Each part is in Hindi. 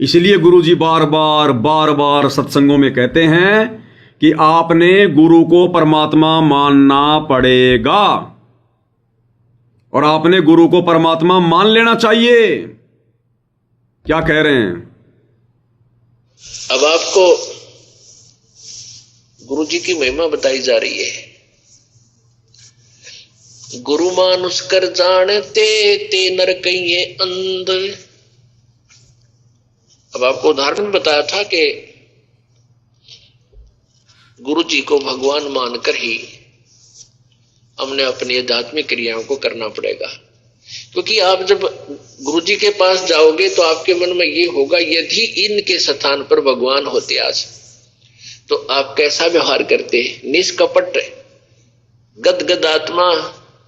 इसलिए गुरुजी बार बार सत्संगों में कहते हैं कि आपने गुरु को परमात्मा मानना पड़ेगा और आपने गुरु को परमात्मा मान लेना चाहिए। क्या कह रहे हैं? अब आपको गुरुजी की महिमा बताई जा रही है। गुरु मानुष कर जानते ते नर कहिए अंध। अब आपको उदाहरण बताया था कि गुरु जी को भगवान मानकर ही हमने अपनी आध्यात्मिक क्रियाओं को करना पड़ेगा। क्योंकि आप जब गुरु जी के पास जाओगे तो आपके मन में ये होगा, यदि इनके स्थान पर भगवान होते आज तो आप कैसा व्यवहार करते? निष्कपट गदगद आत्मा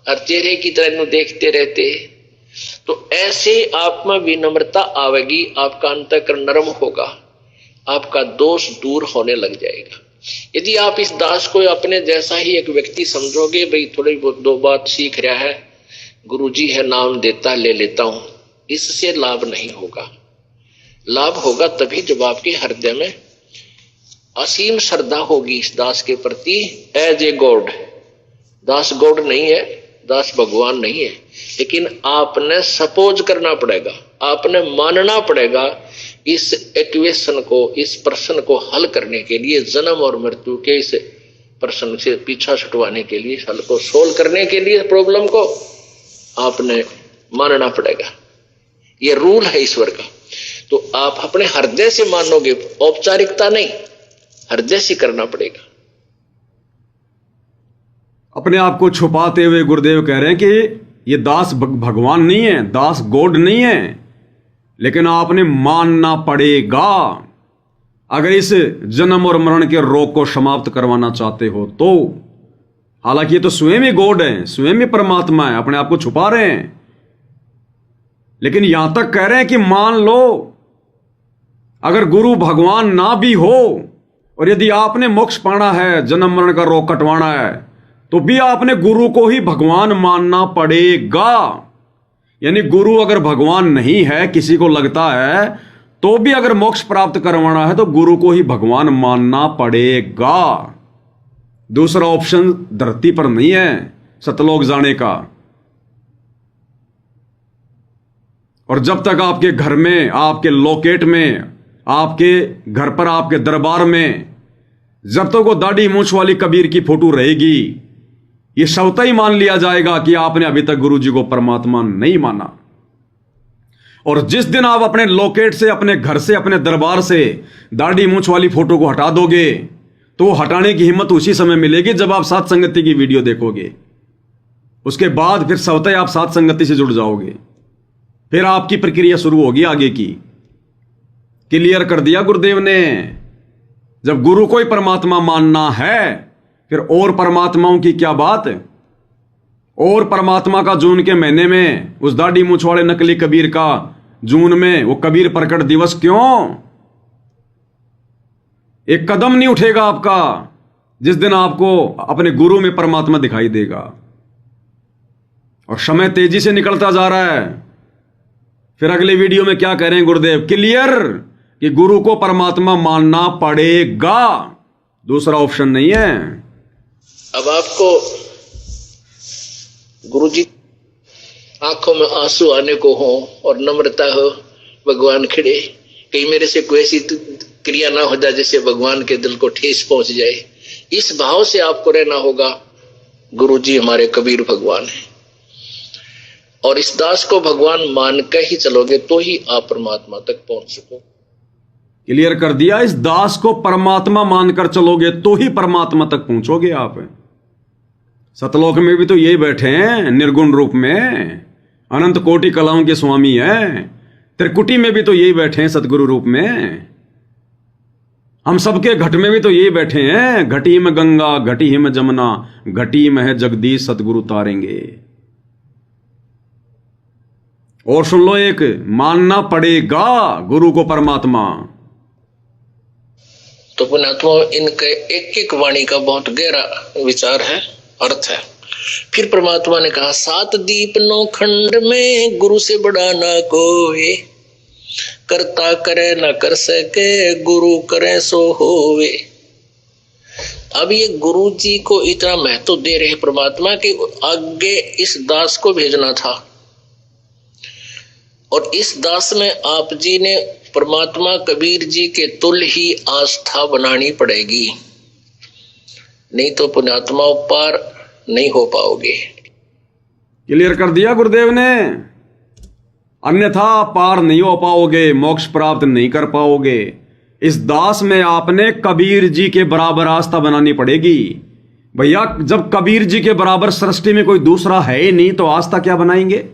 और चेहरे की तरह देखते रहते। तो ऐसे आप में विनम्रता आवेगी, आपका अंतःकरण नरम होगा, आपका दोष दूर होने लग जाएगा। यदि आप इस दास को अपने जैसा ही एक व्यक्ति समझोगे, भाई थोड़ी बहुत दो बात सीख रहा है, गुरुजी है नाम देता ले लेता हूं, इससे लाभ नहीं होगा। लाभ होगा तभी जब आपके हृदय में असीम श्रद्धा होगी इस दास के प्रति। एज ए गॉड, दास गॉड नहीं है, दास भगवान नहीं है, लेकिन आपने सपोज करना पड़ेगा, आपने मानना पड़ेगा इस इक्वेशन को, इस प्रश्न को हल करने के लिए, जन्म और मृत्यु के इस प्रश्न से पीछा छुटवाने के लिए, हल को सोल्व करने के लिए प्रॉब्लम को आपने मानना पड़ेगा। ये रूल है ईश्वर का। तो आप अपने हृदय से मानोगे, औपचारिकता नहीं, हृदय से करना पड़ेगा। अपने आप को छुपाते हुए गुरुदेव कह रहे हैं कि ये दास भगवान नहीं है, दास गॉड नहीं है, लेकिन आपने मानना पड़ेगा अगर इस जन्म और मरण के रोग को समाप्त करवाना चाहते हो तो। हालांकि ये तो स्वयं ही गॉड है, स्वयं ही परमात्मा है, अपने आप को छुपा रहे हैं, लेकिन यहां तक कह रहे हैं कि मान लो अगर गुरु भगवान ना भी हो और यदि आपने मोक्ष पाना है, जन्म मरण का रोग कटवाना है, तो भी आपने गुरु को ही भगवान मानना पड़ेगा। यानी गुरु अगर भगवान नहीं है, किसी को लगता है, तो भी अगर मोक्ष प्राप्त करवाना है तो गुरु को ही भगवान मानना पड़ेगा। दूसरा ऑप्शन धरती पर नहीं है सतलोक जाने का। और जब तक आपके घर में, आपके लोकेट में, आपके घर पर, आपके दरबार में जब तक वो दाढ़ी मूंछ वाली कबीर की फोटो रहेगी, ये स्वतः ही मान लिया जाएगा कि आपने अभी तक गुरु जी को परमात्मा नहीं माना। और जिस दिन आप अपने लोकेट से, अपने घर से, अपने दरबार से दाढ़ी मूंछ वाली फोटो को हटा दोगे, तो वो हटाने की हिम्मत उसी समय मिलेगी जब आप साथ संगति की वीडियो देखोगे। उसके बाद फिर स्वतः आप साथ संगति से जुड़ जाओगे, फिर आपकी प्रक्रिया शुरू होगी आगे की। क्लियर कर दिया गुरुदेव ने। जब गुरु को ही परमात्मा मानना है, फिर और परमात्माओं की क्या बात। और परमात्मा का जून के महीने में, उस दाढ़ी मूंछ वाले नकली कबीर का जून में वो कबीर प्रकट दिवस क्यों? एक कदम नहीं उठेगा आपका जिस दिन आपको अपने गुरु में परमात्मा दिखाई देगा। और समय तेजी से निकलता जा रहा है। फिर अगले वीडियो में क्या कह रहे हैं गुरुदेव? क्लियर कि गुरु को परमात्मा मानना पड़ेगा, दूसरा ऑप्शन नहीं है। अब आपको गुरुजी आंखों में आंसू आने को हो और नम्रता हो, भगवान खड़े, कहीं मेरे से कोई ऐसी क्रिया ना हो जाए जिससे भगवान के दिल को ठेस पहुंच जाए, इस भाव से आपको रहना होगा। गुरुजी हमारे कबीर भगवान है, और इस दास को भगवान मान के ही चलोगे तो ही आप परमात्मा तक पहुंच सको। क्लियर कर दिया। इस दास को परमात्मा मानकर चलोगे तो ही परमात्मा तक पहुंचोगे आप। सतलोक में भी तो यही बैठे हैं निर्गुण रूप में, अनंत कोटि कलाओं के स्वामी हैं। त्रिकुटी में भी तो यही बैठे हैं सतगुरु रूप में। हम सबके घट में भी तो यही बैठे हैं। घटी में गंगा, घटी में जमुना, घटी में है जगदीश, सतगुरु तारेंगे। और सुन लो, एक मानना पड़ेगा गुरु को परमात्मा। तो पुण्यात्मा, इनके एक एक वाणी का बहुत गहरा विचार है, अर्थ है। फिर परमात्मा ने कहा, 7 दीप 9 खंड में गुरु से बड़ा ना कोई, करता करे न कर सके, गुरु करे सो होवे। अब ये गुरु जी को इतना महत्व दे रहे परमात्मा कि आगे इस दास को भेजना था, और इस दास में आप जी ने परमात्मा कबीर जी के तुल्य ही आस्था बनानी पड़ेगी, नहीं तो पुण्यात्माओं पार नहीं हो पाओगे। क्लियर कर दिया गुरुदेव ने, अन्यथा पार नहीं हो पाओगे, मोक्ष प्राप्त नहीं कर पाओगे। इस दास में आपने कबीर जी के बराबर आस्था बनानी पड़ेगी। भैया जब कबीर जी के बराबर सृष्टि में कोई दूसरा है ही नहीं तो आस्था क्या बनाएंगे?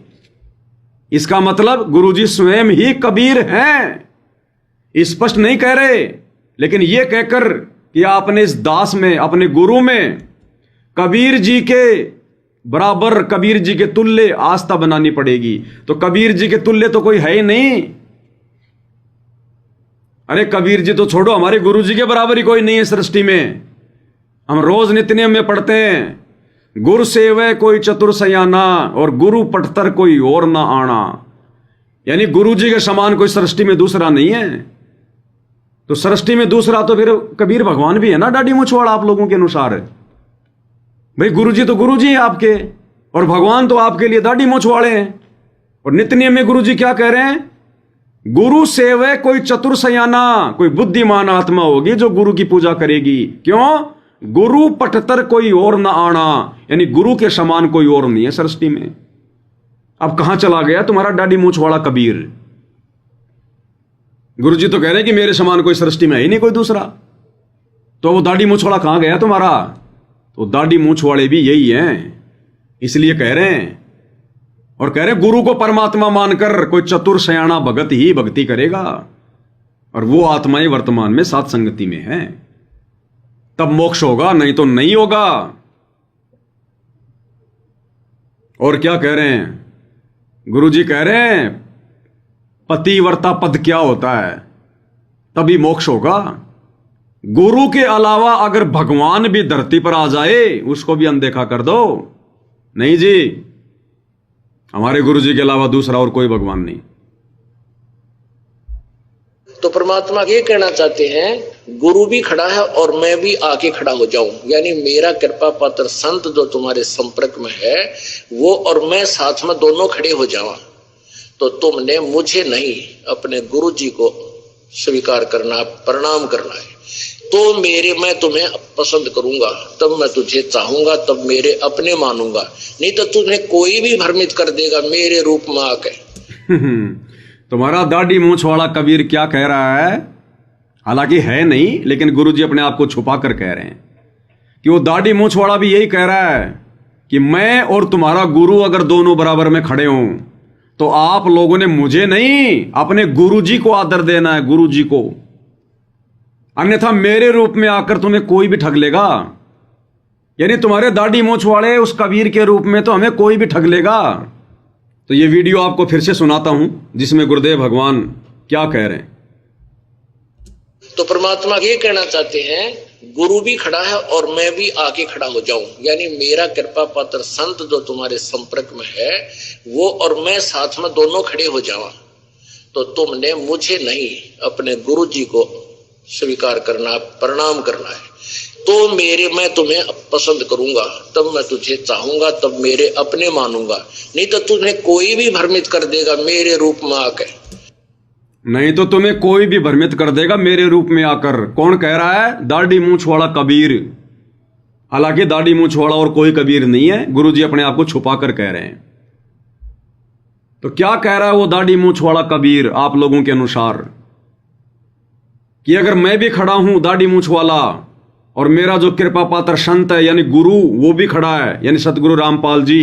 इसका मतलब गुरुजी स्वयं ही कबीर हैं, स्पष्ट नहीं कह रहे, लेकिन यह कहकर कि आपने इस दास में, अपने गुरु में कबीर जी के बराबर, कबीर जी के तुल्य आस्था बनानी पड़ेगी। तो कबीर जी के तुल्य तो कोई है ही नहीं। अरे कबीर जी तो छोड़ो, हमारे गुरु जी के बराबर ही कोई नहीं है सृष्टि में। हम रोज नित्यनेम में पढ़ते हैं, गुरु सेवै कोई चतुर सयाना और गुरु पटतर कोई और ना आना। यानी गुरु जी के समान कोई सृष्टि में दूसरा नहीं है। तो सृष्टि में दूसरा तो फिर कबीर भगवान भी है ना, डाडी मुछवाड़ा आप लोगों के अनुसार। भाई गुरु जी तो गुरु जी हैं आपके, और भगवान तो आपके लिए दाढ़ी मुछवाड़े हैं। और नित्यनेम में गुरु जी क्या कह रहे हैं? गुरु सेवै कोई चतुर सयाना, कोई बुद्धिमान आत्मा होगी जो गुरु की पूजा करेगी। क्यों? गुरु पटतर कोई और ना आना, यानी गुरु के समान कोई और नहीं है सृष्टि में। अब कहां चला गया तुम्हारा दाढ़ी मूंछवाड़ा कबीर? गुरु जी तो कह रहे हैं कि मेरे समान कोई सृष्टि में है ही नहीं कोई दूसरा। तो वो दाढ़ी मूंछवाड़ा कहां गया तुम्हारा? तो दाढ़ी मूंछवाड़े भी यही हैं, इसलिए कह रहे हैं। और कह रहे हैं गुरु को परमात्मा मानकर कोई चतुर सयाना भगत ही भक्ति करेगा, और वो आत्माएं वर्तमान में सात संगति में हैं, तब मोक्ष होगा, नहीं तो नहीं होगा। और क्या कह रहे हैं गुरु जी? कह रहे हैं पतिव्रता पद क्या होता है, तभी मोक्ष होगा। गुरु के अलावा अगर भगवान भी धरती पर आ जाए उसको भी अनदेखा कर दो। नहीं जी, हमारे गुरु जी के अलावा दूसरा और कोई भगवान नहीं। तो परमात्मा ये कहना चाहते हैं गुरु भी खड़ा है और मैं भी आके खड़ा हो जाऊं, यानी मेरा कृपा पात्र संत जो तुम्हारे संपर्क में है वो और मैं साथ में दोनों खड़े हो जावा। तो तुमने मुझे नहीं अपने गुरु जी को स्वीकार करना, प्रणाम करना है। तो मैं तुम्हें पसंद करूंगा, तब मैं तुझे चाहूंगा, तब मेरे अपने मानूंगा, नहीं तो तुम्हें कोई भी भ्रमित कर देगा मेरे रूप में आके। तुम्हारा दाढ़ी मूंछवाड़ा कबीर क्या कह रहा है? हालांकि है नहीं, लेकिन गुरुजी अपने आप को छुपा कर कह रहे हैं कि वो दाढ़ी मूंछवाड़ा भी यही कह रहा है कि मैं और तुम्हारा गुरु अगर दोनों बराबर में खड़े हों तो आप लोगों ने मुझे नहीं अपने गुरुजी को आदर देना है, गुरुजी को। अन्यथा मेरे रूप में आकर तुम्हें कोई भी ठग लेगा। यानी तुम्हारे दाढ़ी मूंछवाड़े उस कबीर के रूप में तो हमें कोई भी ठग लेगा। तो ये वीडियो आपको फिर से सुनाता हूं जिसमें गुरुदेव भगवान क्या कह रहे हैं। तो परमात्मा ये कहना चाहते हैं गुरु भी खड़ा है और मैं भी आके खड़ा हो जाऊं, यानी मेरा कृपा पात्र संत जो तुम्हारे संपर्क में है वो और मैं साथ में दोनों खड़े हो जावा। तो तुमने मुझे नहीं अपने गुरु जी को स्वीकार करना, प्रणाम करना है। तो मैं तुम्हें पसंद करूंगा, तब मैं तुझे चाहूंगा, तब मेरे अपने मानूंगा, नहीं तो तुम्हें कोई भी भ्रमित कर देगा मेरे रूप में आकर। नहीं तो तुम्हें कोई भी भ्रमित कर देगा मेरे रूप में आकर। कौन कह रहा है? दाढ़ी मूंछवाड़ा कबीर। हालांकि दाढ़ी मूंछवाड़ा और कोई कबीर नहीं है, गुरुजी अपने आप को छुपा कर कह रहे हैं। तो क्या कह रहा है वो दाढ़ी मूंछवाड़ा कबीर आप लोगों के अनुसार? कि अगर मैं भी खड़ा हूं दाढ़ी मूंछवाला और मेरा जो कृपा पात्र संत है यानी गुरु वो भी खड़ा है, यानी सतगुरु रामपाल जी,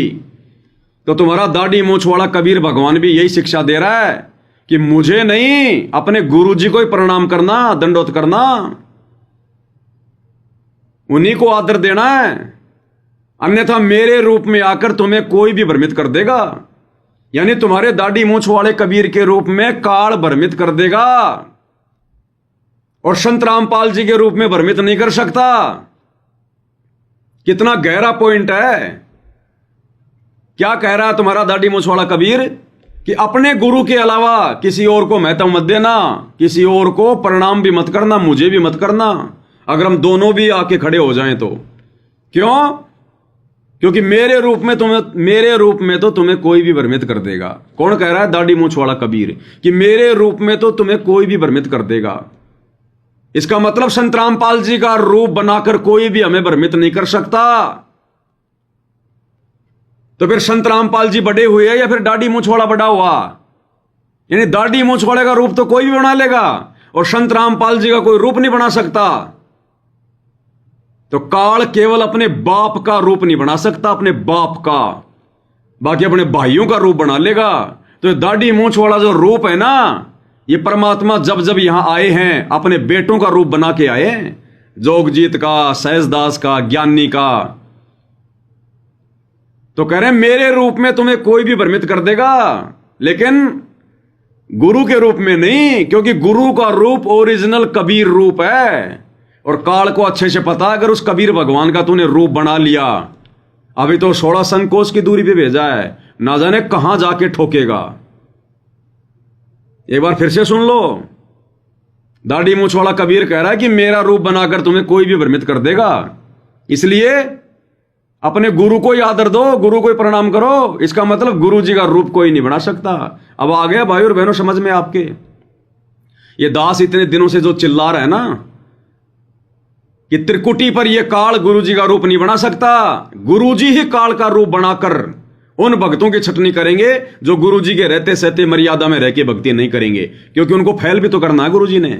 तो तुम्हारा दाढ़ी मूंछवाड़ा कबीर भगवान भी यही शिक्षा दे रहा है कि मुझे नहीं अपने गुरु जी को ही प्रणाम करना, दंडोत करना, उन्हीं को आदर देना है। अन्यथा मेरे रूप में आकर तुम्हें कोई भी भ्रमित कर देगा। यानी तुम्हारे दाढ़ी मूंछवाड़े कबीर के रूप में काल भ्रमित कर देगा और संत रामपाल जी के रूप में भ्रमित नहीं कर सकता। कितना गहरा पॉइंट है। क्या कह रहा है तुम्हारा दाढ़ी मूंछवाड़ा कबीर? कि अपने गुरु के अलावा किसी और को महत्व मत देना, किसी और को प्रणाम भी मत करना, मुझे भी मत करना, अगर हम दोनों भी आके खड़े हो जाएं तो। क्यों? क्योंकि मेरे रूप में तो तुम्हें कोई भी भ्रमित कर देगा। कौन कह रहा है? दाढ़ी मूंछ वाला कबीर, कि मेरे रूप में तो तुम्हें कोई भी भ्रमित कर देगा। इसका मतलब संत रामपाल जी का रूप बनाकर कोई भी हमें भ्रमित नहीं कर सकता। तो फिर संत रामपाल जी बड़े हुए या फिर दाढ़ी मूंछ वाला बड़ा हुआ? यानी दाढ़ी मूंछ वाले का रूप तो कोई भी बना लेगा और संत रामपाल जी का कोई रूप नहीं बना सकता। तो काल केवल अपने बाप का रूप नहीं बना सकता, अपने बाप का, बाकी अपने भाइयों का रूप बना लेगा। तो दाढ़ी मूंछ वाला जो रूप है ना, ये परमात्मा जब जब यहां आए हैं अपने बेटों का रूप बना के आए हैं, जोगजीत का, सहजदास का, ज्ञानी का। तो कह रहे हैं मेरे रूप में तुम्हें कोई भी भ्रमित कर देगा, लेकिन गुरु के रूप में नहीं, क्योंकि गुरु का रूप ओरिजिनल कबीर रूप है। और काल को अच्छे से पता, अगर उस कबीर भगवान का तूने रूप बना लिया, अभी तो 16 संकोच की दूरी पे भेजा है, ना जाने कहां जाके ठोकेगा। एक बार फिर से सुन लो, दाढ़ी मूंछ वाला कबीर कह रहा है कि मेरा रूप बनाकर तुम्हें कोई भी भ्रमित कर देगा, इसलिए अपने गुरु को ही आदर दो, गुरु को ही प्रणाम करो। इसका मतलब गुरु जी का रूप कोई नहीं बना सकता। अब आ गया भाई और बहनों समझ में आपके? ये दास इतने दिनों से जो चिल्ला रहा है ना कि त्रिकुटी पर यह काल गुरु जी का रूप नहीं बना सकता, गुरु जी ही काल का रूप बनाकर उन भक्तों की छटनी करेंगे जो गुरु जी के रहते सहते मर्यादा में रह के भक्ति नहीं करेंगे, क्योंकि उनको फैल भी तो करना है गुरु जी ने।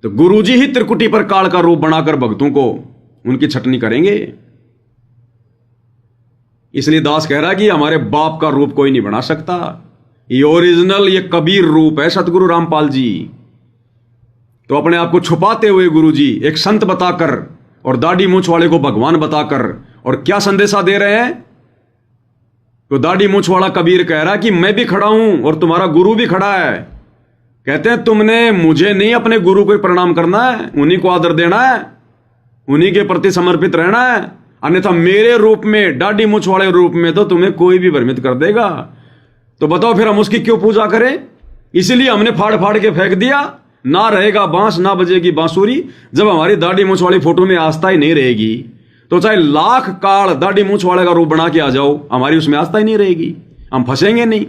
तो गुरु जी ही त्रिकुटी पर काल का रूप बनाकर भक्तों को उनकी छटनी करेंगे। इसलिए दास कह रहा है कि हमारे बाप का रूप कोई नहीं बना सकता, ये ओरिजिनल, ये कबीर रूप है सतगुरु रामपाल जी। तो अपने आप को छुपाते हुए गुरु जी एक संत बताकर और दाढ़ी मूंछ वाले को भगवान बताकर और क्या संदेशा दे रहे हैं? तो दाढ़ी मूंछ वाला कबीर कह रहा है कि मैं भी खड़ा हूं और तुम्हारा गुरु भी खड़ा है। कहते हैं तुमने मुझे नहीं, अपने गुरु को ही प्रणाम करना है, उन्हीं को आदर देना है, उन्हीं के प्रति समर्पित रहना है, अन्यथा मेरे रूप में, दाढ़ी मूंछ वाले रूप में तो तुम्हें कोई भी भ्रमित कर देगा। तो बताओ फिर हम उसकी क्यों पूजा करें? इसीलिए हमने फाड़ फाड़ के फेंक दिया। ना रहेगा बांस, ना बजेगी बांसुरी। जब हमारी दाढ़ी मूंछ वाली फोटो में आस्था ही नहीं रहेगी, तो चाहे लाख काल दाढ़ी मूंछ वाले का रूप बना के आ जाओ, हमारी उसमें आस्था ही नहीं रहेगी, हम फंसेंगे नहीं।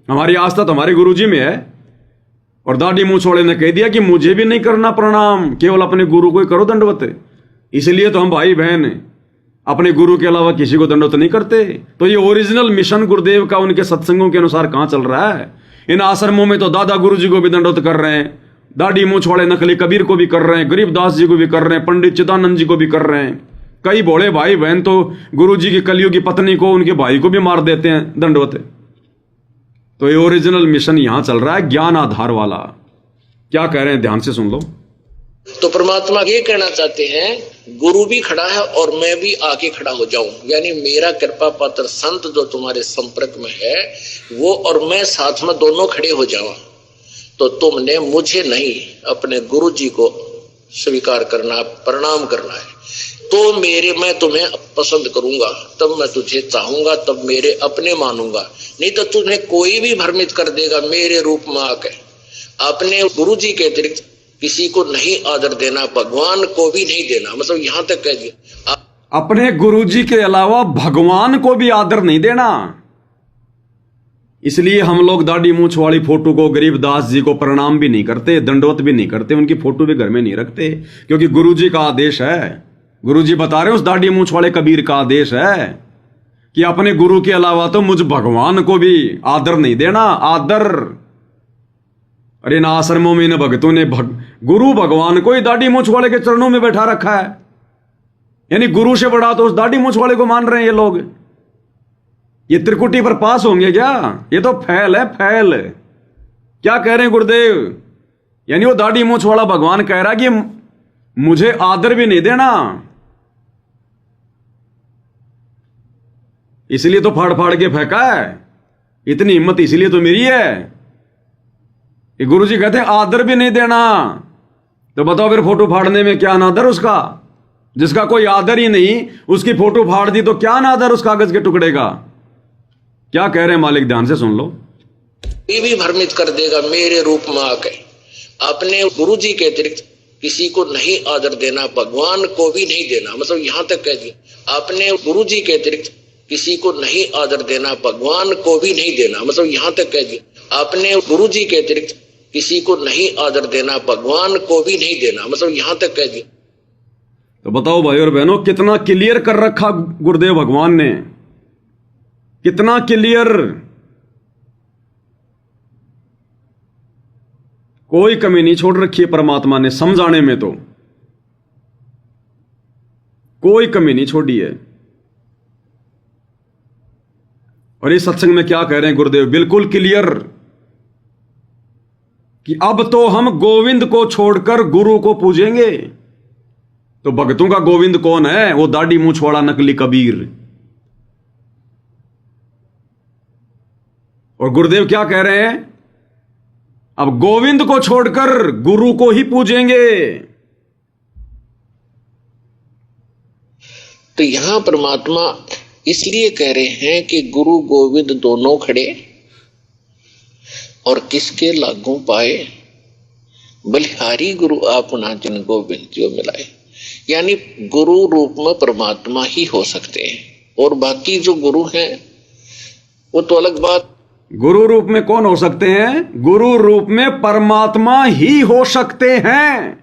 हमारी आस्था तो हमारे गुरु जी में है। और दाढ़ी मूंछ वाले ने कह दिया कि मुझे भी नहीं करना प्रणाम, केवल अपने गुरु को ही करो दंडवत। इसलिए तो हम भाई बहन अपने गुरु के अलावा किसी को दंडवत नहीं करते। तो ये ओरिजिनल मिशन गुरुदेव का उनके सत्संगों के अनुसार कहां चल रहा है? इन आश्रमों में तो दादा गुरु जी को भी दंडवत कर रहे हैं, दाढ़ी मूंछ वाले नकली कबीर को भी कर रहे हैं, गरीबदास जी को भी कर रहे हैं, पंडित चिदानंद जी को भी कर रहे हैं। कई भोले भाई बहन तो गुरु जी की कलियुग की पत्नी को, उनके भाई को भी मार देते हैं दंडवत। तो ये ओरिजिनल मिशन यहां चल रहा है, ज्ञान आधार वाला। क्या कह रहे हैं ध्यान से सुन लो। तो परमात्मा ये कहना चाहते हैं, गुरु भी खड़ा है और मैं भी आके खड़ा हो जाऊं, यानी मेरा कृपा पात्र संत जो तुम्हारे संपर्क में है वो और मैं साथ में दोनों खड़े हो जाऊं। तो तुमने मुझे नहीं, अपने गुरु जी को स्वीकार करना, प्रणाम करना है। तो मैं तुम्हें पसंद करूंगा, तब मैं तुझे चाहूंगा, तब मेरे अपने मानूंगा। नहीं तो तुम्हें कोई भी भ्रमित कर देगा मेरे रूप में आके। अपने गुरु जी के अतिरिक्त किसी को नहीं आदर देना, भगवान को भी नहीं देना, मतलब यहां तक कह दिया। अपने गुरु जी के अलावा भगवान को भी आदर नहीं देना। इसलिए हम लोग दाढ़ी मूंछ वाली फोटो को, गरीबदास जी को प्रणाम भी नहीं करते, दंडवत भी नहीं करते, उनकी फोटो भी घर में नहीं रखते, क्योंकि गुरु जी का आदेश है। गुरु जी बता रहे हैं, उस दाढ़ी मूंछ वाले कबीर का आदेश है कि अपने गुरु के अलावा तो मुझ भगवान को भी आदर नहीं देना। आदर, अरे इन आश्रमों में इन भक्तों ने गुरु भगवान को ही दाढ़ी मूंछ वाले के चरणों में बैठा रखा है। यानी गुरु से बड़ा तो उस दाढ़ी मूंछ वाले को मान रहे हैं ये लोग। ये त्रिकुटी पर पास होंगे क्या? ये तो फैल है, फैल। क्या कह रहे हैं गुरुदेव? यानी वो दाढ़ी मूंछ वाला भगवान कह रहा है कि मुझे आदर भी नहीं देना, इसलिए तो फाड़ फाड़ के फेंका है। इतनी हिम्मत इसलिए तो मेरी है। ये गुरु जी कहते हैं आदर भी नहीं देना। तो बताओ फिर फोटो फाड़ने में क्या अनादर उसका? जिसका कोई आदर ही नहीं, उसकी फोटो फाड़ दी तो क्या अनादर उस कागज के टुकड़े का? क्या कह रहे हैं मालिक, ध्यान से सुन लो। ये भी भ्रमित कर देगा मेरे रूप में आके। अपने गुरु जी के अतिरिक्त किसी को नहीं आदर देना, भगवान को भी नहीं देना, मतलब यहां तक कह दिया। अपने गुरु जी के अतिरिक्त किसी को नहीं आदर देना, भगवान को भी नहीं देना, मतलब यहां तक कह दिया। अपने गुरु जी के अतिरिक्त किसी को नहीं आदर देना, भगवान को भी नहीं देना, मतलब यहां तक कह दिया। तो बताओ भाई और बहनों, कितना क्लियर कर रखा गुरुदेव भगवान ने, कितना क्लियर। कोई कमी नहीं छोड़ रखी है परमात्मा ने समझाने में, तो कोई कमी नहीं छोड़ी है। और इस सत्संग में क्या कह रहे हैं गुरुदेव, बिल्कुल क्लियर, कि अब तो हम गोविंद को छोड़कर गुरु को पूजेंगे। तो भक्तों का गोविंद कौन है? वो दाढ़ी मूंछ वाला नकली कबीर। और गुरुदेव क्या कह रहे हैं, अब गोविंद को छोड़कर गुरु को ही पूजेंगे। तो यहां परमात्मा इसलिए कह रहे हैं कि गुरु गोविंद दोनों खड़े और किसके लागू पाए, बलिहारी गुरु आपना जिन गोविंद जो मिलाए। यानी गुरु रूप में परमात्मा ही हो सकते हैं, और बाकी जो गुरु हैं वो तो अलग बात। गुरु रूप में कौन हो सकते हैं? गुरु रूप में परमात्मा ही हो सकते हैं।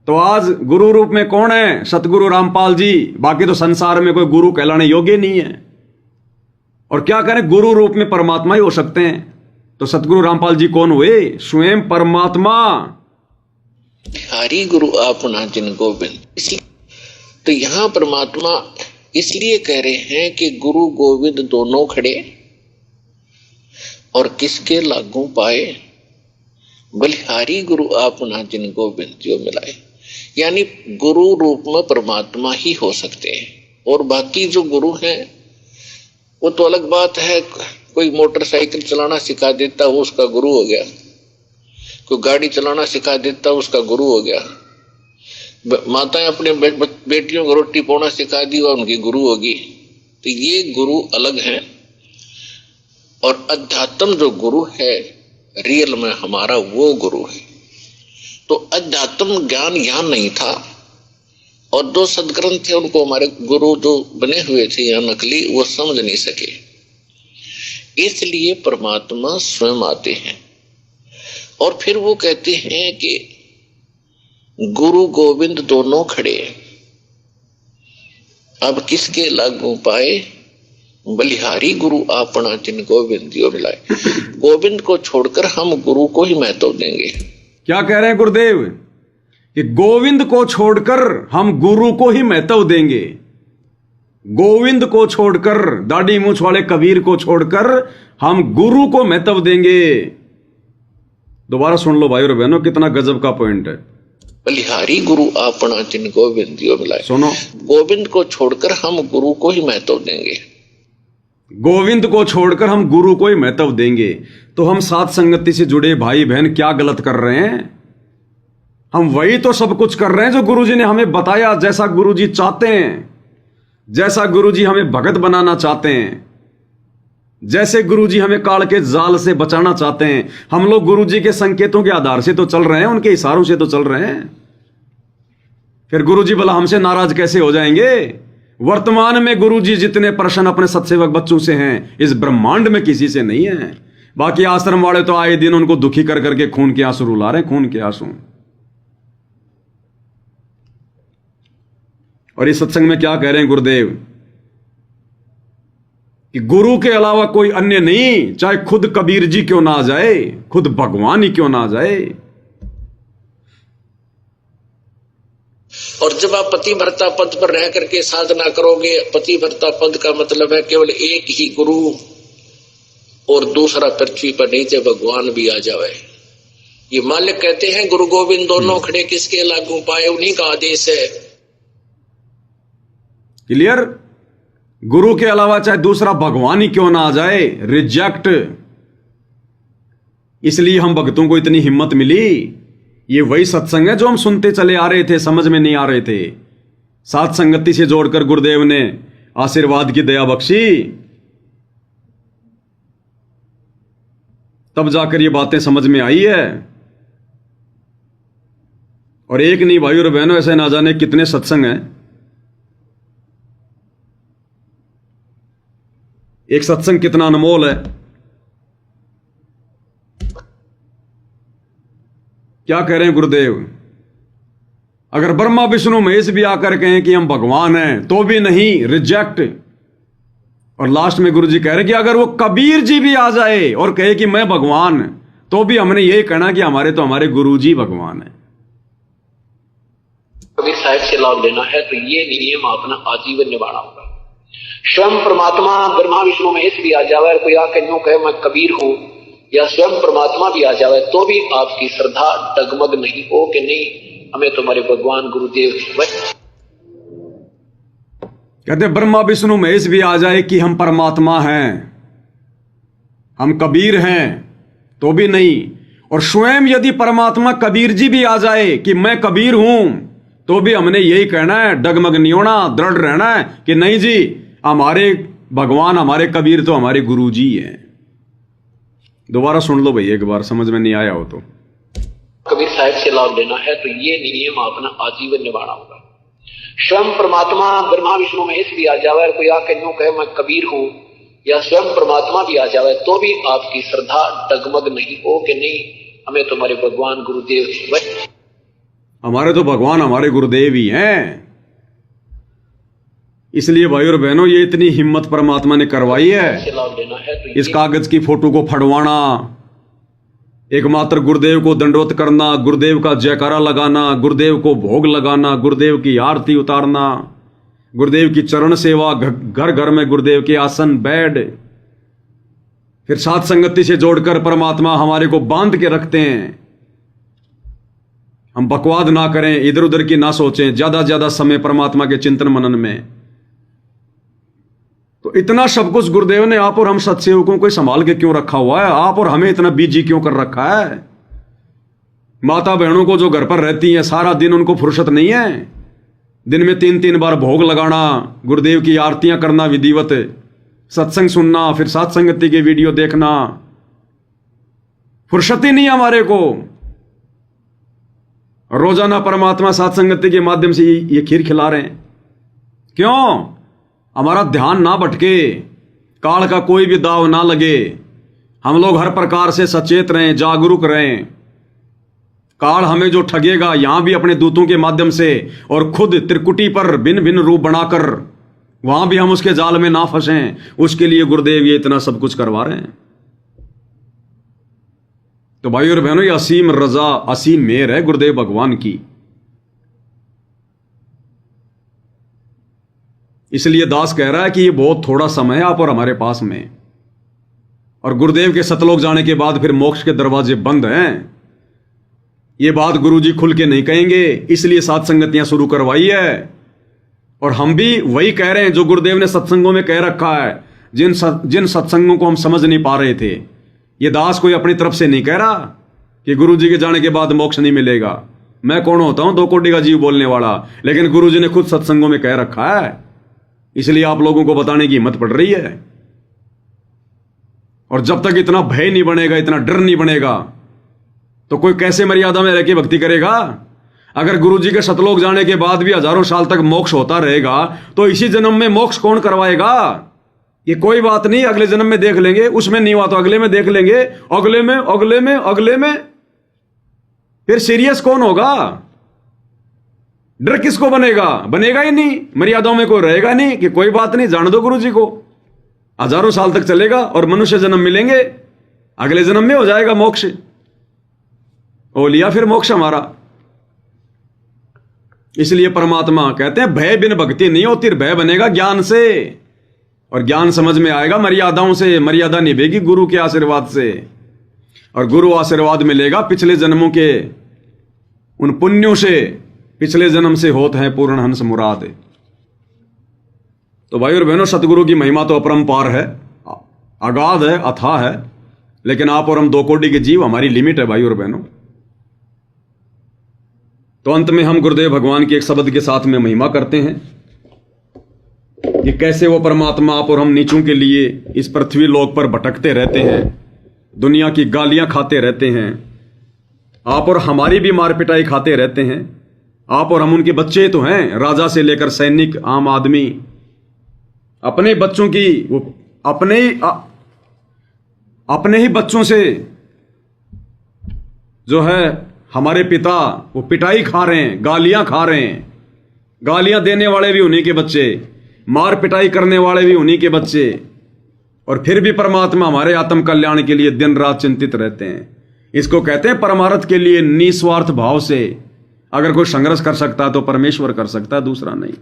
तो आज गुरु रूप में कौन है? सतगुरु रामपाल जी, बाकी तो संसार में कोई गुरु कहलाने योग्य नहीं है। और क्या करें, गुरु रूप में परमात्मा ही हो सकते हैं। तो सतगुरु रामपाल जी कौन हुए? स्वयं परमात्मा। हरि गुरु आपना जिन गोविंद। तो यहां परमात्मा इसलिए कह रहे हैं कि गुरु गोविंद दोनों खड़े और किसके लागू पाए, बलिहारी गुरु आपना जिन गोविंद जो मिलाए। यानी गुरु रूप में परमात्मा ही हो सकते हैं, और बाकी जो गुरु हैं वो तो अलग बात है। कोई मोटरसाइकिल चलाना सिखा देता वो उसका गुरु हो गया, कोई गाड़ी चलाना सिखा देता उसका गुरु हो गया। माताएं अपने बेटियों को रोटी पौना सिखा दी और उनकी गुरु होगी। तो ये गुरु अलग हैं, और अध्यात्म जो गुरु है रियल में हमारा वो गुरु है। तो अध्यात्म ज्ञान यहाँ नहीं था, और दो सदग्रंथ थे उनको हमारे गुरु जो बने हुए थे यहाँ नकली, वो समझ नहीं सके। इसलिए परमात्मा स्वयं आते हैं और फिर वो कहते हैं कि गुरु गोविंद दोनों खड़े, अब किसके लागू पाए, बलिहारी गुरु आपना जिन गोविंद जो मिलाए। गोविंद को छोड़कर हम गुरु को ही महत्व देंगे। क्या कह रहे हैं गुरुदेव, कि गोविंद को छोड़कर हम गुरु को ही महत्व देंगे। गोविंद को छोड़कर, दाढ़ी मूंछ वाले कबीर को छोड़कर हम गुरु को महत्व देंगे। दोबारा सुन लो भाई और बहनों, कितना गजब का पॉइंट है। बलिहारी गुरु आपना जिन गोविंद जो मिलाए। सुनो, गोविंद को छोड़कर हम गुरु को ही महत्व देंगे। गोविंद को छोड़कर हम गुरु को ही महत्व देंगे। तो हम साथ संगति से जुड़े भाई बहन क्या गलत कर रहे हैं? हम वही तो सब कुछ कर रहे हैं जो गुरुजी ने हमें बताया, जैसा गुरुजी चाहते हैं, जैसा गुरुजी हमें भगत बनाना चाहते हैं, जैसे गुरुजी हमें काल के जाल से बचाना चाहते हैं। हम लोग गुरुजी के संकेतों के आधार से तो चल रहे हैं, उनके इशारों से तो चल रहे हैं। फिर गुरुजी भला हमसे नाराज कैसे हो जाएंगे? वर्तमान में गुरुजी जितने प्रश्न अपने सत्सेवक बच्चों से हैं, इस ब्रह्मांड में किसी से नहीं है। बाकी आश्रम वाले तो आए दिन उनको दुखी कर करके खून के आंसू रुला रहे हैं, खून के आंसू। और इस सत्संग में क्या कह रहे हैं गुरुदेव, कि गुरु के अलावा कोई अन्य नहीं, चाहे खुद कबीर जी क्यों ना आ जाए, खुद भगवान ही क्यों ना आ जाए। और जब आप पतिव्रता पद पर रह करके साधना करोगे, पतिव्रता पद का मतलब है केवल एक ही गुरु और दूसरा पृथ्वी पर नहीं थे भगवान भी आ जावे। ये मालिक कहते हैं गुरु गोविंद दोनों खड़े किसके लागू पाए, उन्हीं का आदेश है। क्लियर? गुरु के अलावा चाहे दूसरा भगवान ही क्यों ना आ जाए, रिजेक्ट। इसलिए हम भक्तों को इतनी हिम्मत मिली। ये वही सत्संग है जो हम सुनते चले आ रहे थे, समझ में नहीं आ रहे थे। साथ संगति से जोड़कर गुरुदेव ने आशीर्वाद की दया बख्शी। तब जाकर ये बातें समझ में आई है। और एक नहीं भाई और बहनों, ऐसे ना जाने कितने सत्संग हैं। एक सत्संग कितना अनमोल है। क्या कह रहे हैं गुरुदेव, अगर ब्रह्मा विष्णु महेश भी आकर कहें कि हम भगवान हैं तो भी नहीं, रिजेक्ट। और लास्ट में गुरु जी कह रहे हैं कि अगर वो कबीर जी भी आ जाए और कहे कि मैं भगवान, तो भी हमने यही कहना कि हमारे गुरु जी भगवान है। कबीर साहब से लाभ लेना है तो ये नियम अपना आजीवन निभाना होगा। स्वयं परमात्मा ब्रह्मा विष्णु महेश भी आ जावे, कोई आकर यूं कहे मैं कबीर हूं, या स्वयं परमात्मा भी आ जावे, तो भी आपकी श्रद्धा डगमग नहीं हो कि नहीं हमें तुम्हारे भगवान गुरुदेव। कहते ब्रह्मा विष्णु महेश भी आ जाए कि हम परमात्मा हैं, हम कबीर हैं, तो भी नहीं। और स्वयं यदि परमात्मा कबीर जी भी आ जाए कि मैं कबीर हूं, तो भी हमने यही कहना है, डगमग नहीं होना, दृढ़ रहना है कि नहीं जी, हमारे भगवान, हमारे कबीर तो हमारे गुरु जी हैं। दोबारा सुन लो भाई एक बार, समझ में नहीं आया हो तो। कबीर साहब से लाभ लेना है तो ये नियम अपना आजीवन निभाना होगा। स्वयं परमात्मा ब्रह्मा विष्णु महेश भी आ जावे, कोई आकर यूं कहे मैं कबीर हूं, या स्वयं परमात्मा भी आ जावे, तो भी आपकी श्रद्धा डगमग नहीं हो कि नहीं हमें तुम्हारे भगवान गुरुदेव। हमारे तो भगवान हमारे गुरुदेव ही हैं। इसलिए भाई और बहनों, ये इतनी हिम्मत परमात्मा ने करवाई है। इस कागज की फोटो को फड़वाना, एकमात्र गुरुदेव को दंडवत करना, गुरुदेव का जयकारा लगाना, गुरुदेव को भोग लगाना, गुरुदेव की आरती उतारना, गुरुदेव की चरण सेवा, घर घर में गुरुदेव के आसन बेड, फिर साथ संगति से जोड़कर परमात्मा हमारे को बांध के रखते हैं। हम बकवाद ना करें, इधर उधर की ना सोचें, ज्यादा समय परमात्मा के चिंतन मनन में। तो इतना सब कुछ गुरुदेव ने आप और हम सत्सेवकों को संभाल के क्यों रखा हुआ है? आप और हमें इतना बिजी क्यों कर रखा है? माता बहनों को जो घर पर रहती हैं, सारा दिन उनको फुर्सत नहीं है। दिन में 3-3 बार भोग लगाना, गुरुदेव की आरतियां करना विधिवत, सत्संग सुनना, फिर सत्संगति के वीडियो देखना, फुर्सत ही नहीं हमारे को। रोजाना परमात्मा सत्संगति के माध्यम से ये खीर खिला रहे हैं। क्यों? हमारा ध्यान ना भटके, काल का कोई भी दाव ना लगे, हम लोग हर प्रकार से सचेत रहें, जागरूक रहें। काल हमें जो ठगेगा, यहां भी अपने दूतों के माध्यम से और खुद त्रिकुटी पर भिन्न भिन्न रूप बनाकर वहां भी हम उसके जाल में ना फंसें, उसके लिए गुरुदेव ये इतना सब कुछ करवा रहे हैं। तो भाई और बहनों, ये असीम रजा, असीम मेहर है गुरुदेव भगवान की। इसलिए दास कह रहा है कि ये बहुत थोड़ा समय है आप और हमारे पास में, और गुरुदेव के सतलोक जाने के बाद फिर मोक्ष के दरवाजे बंद हैं। ये बात गुरुजी खुल के नहीं कहेंगे, इसलिए सात संगतियां शुरू करवाई है। और हम भी वही कह रहे हैं जो गुरुदेव ने सत्संगों में कह रखा है। जिन सत्संगों को हम समझ नहीं पा रहे थे, ये दास कोई अपनी तरफ से नहीं कह रहा कि गुरुजी के जाने के बाद मोक्ष नहीं मिलेगा। मैं कौन होता हूं 2 कोटि का जीव बोलने वाला, लेकिन गुरुजी ने खुद सत्संगों में कह रखा है, इसलिए आप लोगों को बताने की हिम्मत पड़ रही है। और जब तक इतना भय नहीं बनेगा, इतना डर नहीं बनेगा, तो कोई कैसे मर्यादा में रह के भक्ति करेगा? अगर गुरुजी के सतलोक जाने के बाद भी हजारों साल तक मोक्ष होता रहेगा, तो इसी जन्म में मोक्ष कौन करवाएगा? ये कोई बात नहीं, अगले जन्म में देख लेंगे, उसमें नहीं हुआ तो अगले में देख लेंगे, अगले में, अगले में, अगले में। फिर सीरियस कौन होगा? डर किसको बनेगा? बनेगा ही नहीं, मर्यादाओं में कोई रहेगा नहीं कि कोई बात नहीं, जान दो गुरुजी को, हजारों साल तक चलेगा और मनुष्य जन्म मिलेंगे, अगले जन्म में हो जाएगा मोक्ष। ओ लिया फिर मोक्ष हमारा। इसलिए परमात्मा कहते हैं भय बिन भक्ति नहीं होती, भय बनेगा ज्ञान से, और ज्ञान समझ में आएगा मर्यादाओं से। मर्यादा निभेगी गुरु के आशीर्वाद से, और गुरु आशीर्वाद मिलेगा पिछले जन्मों के उन पुण्यों से, पिछले जन्म से होते हैं पूर्ण हंस मुराद। तो भाई और बहनों, सतगुरु की महिमा तो अपरंपार है, अगाध है, अथाह है, लेकिन आप और हम 2 कोटि के जीव, हमारी लिमिट है भाई और बहनों। तो अंत में हम गुरुदेव भगवान की एक शब्द के साथ में महिमा करते हैं कि कैसे वो परमात्मा आप और हम नीचों के लिए इस पृथ्वी लोक पर भटकते रहते हैं, दुनिया की गालियां खाते रहते हैं, आप और हमारी भी मार पिटाई खाते रहते हैं। आप और हम उनके बच्चे तो हैं, राजा से लेकर सैनिक, आम आदमी। अपने बच्चों की वो अपने ही बच्चों से जो है हमारे पिता वो पिटाई खा रहे हैं, गालियां खा रहे हैं। गालियां देने वाले भी उन्हीं के बच्चे, मार पिटाई करने वाले भी उन्हीं के बच्चे, और फिर भी परमात्मा हमारे आत्म कल्याण के लिए दिन रात चिंतित रहते हैं। इसको कहते हैं परमार्थ के लिए निस्वार्थ भाव से अगर कोई संघर्ष कर सकता है तो परमेश्वर कर सकता है, दूसरा नहीं।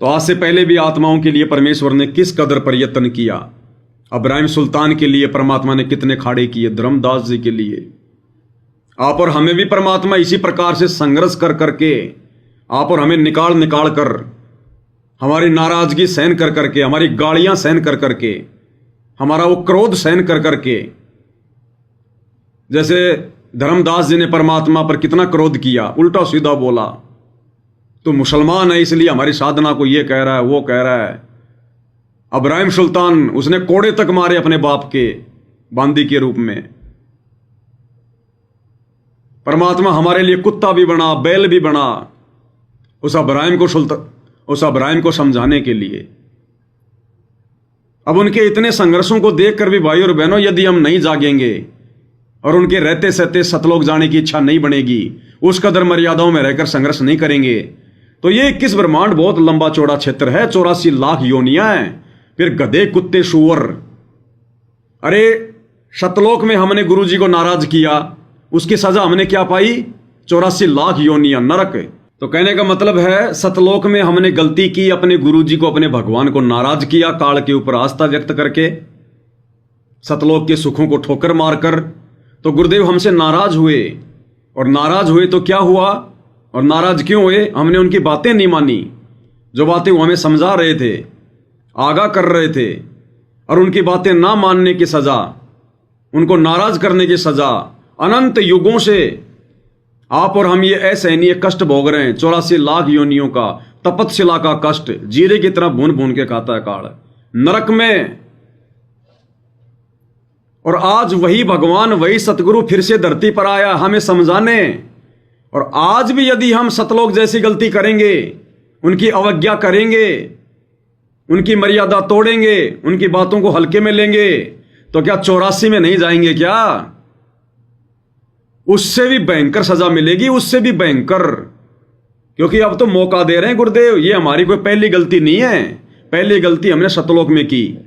तो आज से पहले भी आत्माओं के लिए परमेश्वर ने किस कदर प्रयत्न किया। अब्राहिम सुल्तान के लिए परमात्मा ने कितने खाड़े किए, धर्मदास जी के लिए। आप और हमें भी परमात्मा इसी प्रकार से संघर्ष कर करके, आप और हमें निकाल निकाल कर, हमारी नाराजगी सहन कर करके, हमारी गालियां सहन कर करके, हमारा वो क्रोध सहन कर करके, जैसे धर्मदास जी ने परमात्मा पर कितना क्रोध किया, उल्टा सीधा बोला, तो मुसलमान है इसलिए हमारी साधना को ये कह रहा है, वो कह रहा है। अब्राहिम सुल्तान, उसने कोड़े तक मारे अपने बाप के बांदी के रूप में। परमात्मा हमारे लिए कुत्ता भी बना, बैल भी बना, उस अब्राहिम को समझाने के लिए। अब उनके इतने संघर्षों को देखकर भी भाई और बहनों, यदि हम नहीं जागेंगे और उनके रहते सहते सतलोक जाने की इच्छा नहीं बनेगी, उस कदर मर्यादाओं में रहकर संघर्ष नहीं करेंगे, तो ये 21 ब्रह्मांड बहुत लंबा चौड़ा क्षेत्र है, 84 लाख योनियां हैं, फिर गधे कुत्ते सूअर। अरे सतलोक में हमने गुरु जी को नाराज किया, उसकी सजा हमने क्या पाई? 84 लाख योनियां, नरक। तो कहने का मतलब है सतलोक में हमने गलती की, अपने गुरु जी को, अपने भगवान को नाराज किया, काल के ऊपर आस्था व्यक्त करके, सतलोक के सुखों को ठोकर मारकर। तो गुरुदेव हमसे नाराज हुए, और नाराज हुए तो क्या हुआ, और नाराज क्यों हुए? हमने उनकी बातें नहीं मानी, जो बातें वो हमें समझा रहे थे, आगाह कर रहे थे, और उनकी बातें ना मानने की सजा, उनको नाराज करने की सजा अनंत युगों से आप और हम ये असहनीय कष्ट भोग रहे हैं। 84 लाख योनियों का तपतशिला का कष्ट जीरे की तरह भून भून के खाता है काल, नरक में। और आज वही भगवान, वही सतगुरु फिर से धरती पर आया हमें समझाने। और आज भी यदि हम सतलोक जैसी गलती करेंगे, उनकी अवज्ञा करेंगे, उनकी मर्यादा तोड़ेंगे, उनकी बातों को हल्के में लेंगे, तो क्या 84 में नहीं जाएंगे क्या? उससे भी भयंकर सजा मिलेगी, उससे भी भयंकर। क्योंकि अब तो मौका दे रहे हैं गुरुदेव, ये हमारी कोई पहली गलती नहीं है, पहली गलती हमने सतलोक में की,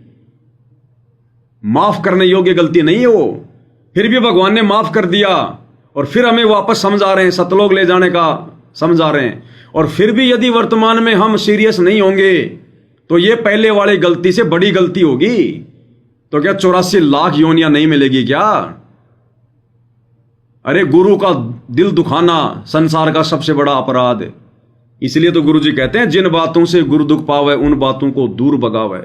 माफ करने योग्य गलती नहीं है वो। फिर भी भगवान ने माफ कर दिया, और फिर हमें वापस समझा रहे हैं, सतलोक ले जाने का समझा रहे हैं। और फिर भी यदि वर्तमान में हम सीरियस नहीं होंगे, तो ये पहले वाली गलती से बड़ी गलती होगी। तो क्या 84 लाख योनियां नहीं मिलेगी क्या? अरे गुरु का दिल दुखाना संसार का सबसे बड़ा अपराध है। इसलिए तो गुरु जी कहते हैं, जिन बातों से गुरु दुख पावे उन बातों को दूर भगावे।